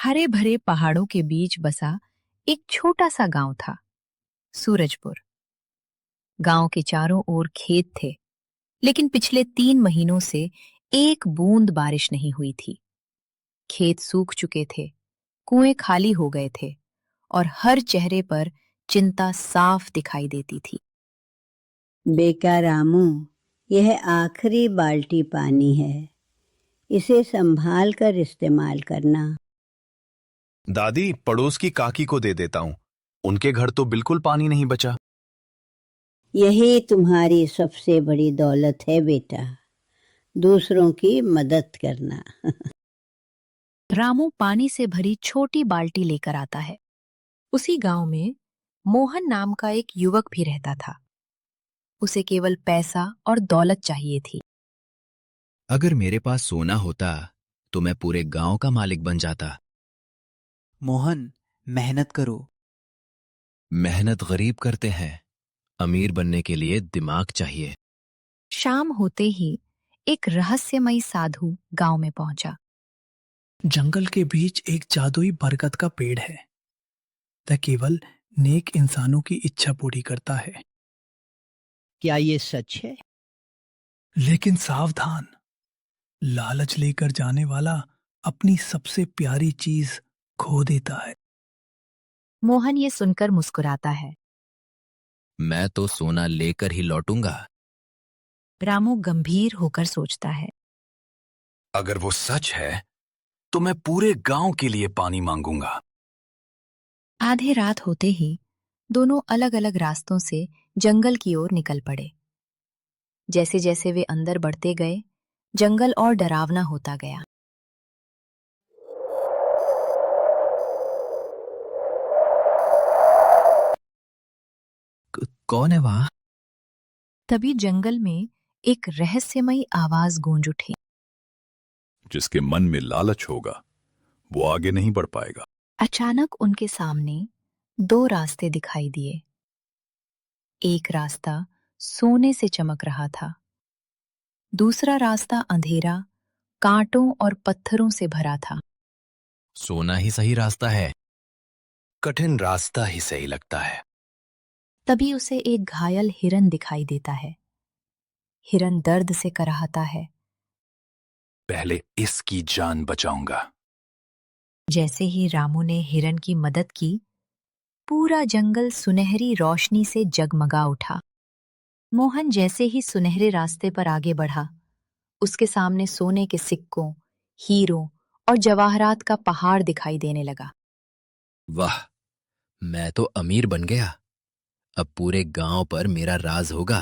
हरे भरे पहाड़ों के बीच बसा एक छोटा सा गांव था, सूरजपुर। गांव के चारों ओर खेत थे, लेकिन पिछले 3 महीनों से एक बूंद बारिश नहीं हुई थी। खेत सूख चुके थे, कुएं खाली हो गए थे और हर चेहरे पर चिंता साफ दिखाई देती थी। बेटा रामू, यह आखिरी बाल्टी पानी है। इसे संभाल कर इस्तेमाल करना। दादी, पड़ोस की काकी को दे देता हूँ। उनके घर तो बिल्कुल पानी नहीं बचा। यही तुम्हारी सबसे बड़ी दौलत है बेटा, दूसरों की मदद करना। रामू पानी से भरी छोटी बाल्टी लेकर आता है। उसी गांव में मोहन नाम का एक युवक भी रहता था। उसे केवल पैसा और दौलत चाहिए थी। अगर मेरे पास सोना होता तो मैं पूरे गांव का मालिक बन जाता। मोहन, मेहनत करो। मेहनत गरीब करते हैं, अमीर बनने के लिए दिमाग चाहिए। शाम होते ही एक रहस्यमयी साधु गांव में पहुंचा। जंगल के बीच एक जादुई बरगद का पेड़ है। वह केवल नेक इंसानों की इच्छा पूरी करता है। क्या ये सच है? लेकिन सावधान, लालच लेकर जाने वाला अपनी सबसे प्यारी चीज खो देता है। मोहन ये सुनकर मुस्कुराता है। मैं तो सोना लेकर ही लौटूंगा। रामू गंभीर होकर सोचता है। अगर वो सच है तो मैं पूरे गांव के लिए पानी मांगूंगा। आधे रात होते ही दोनों अलग अलग रास्तों से जंगल की ओर निकल पड़े। जैसे जैसे वे अंदर बढ़ते गए, जंगल और डरावना होता गया। कौन है वहां? तभी जंगल में एक रहस्यमयी आवाज गूंज उठी। जिसके मन में लालच होगा वो आगे नहीं बढ़ पाएगा। अचानक उनके सामने 2 रास्ते दिखाई दिए। एक रास्ता सोने से चमक रहा था, दूसरा रास्ता अंधेरा, कांटों और पत्थरों से भरा था। सोना ही सही रास्ता है। कठिन रास्ता ही सही लगता है। तभी उसे एक घायल हिरन दिखाई देता है। हिरन दर्द से कराहता है। पहले इसकी जान बचाऊंगा। जैसे ही रामू ने हिरन की मदद की, पूरा जंगल सुनहरी रोशनी से जगमगा उठा। मोहन जैसे ही सुनहरे रास्ते पर आगे बढ़ा, उसके सामने सोने के सिक्कों, हीरों और जवाहरात का पहाड़ दिखाई देने लगा। वाह, मैं तो अमीर बन गया। अब पूरे गांव पर मेरा राज होगा।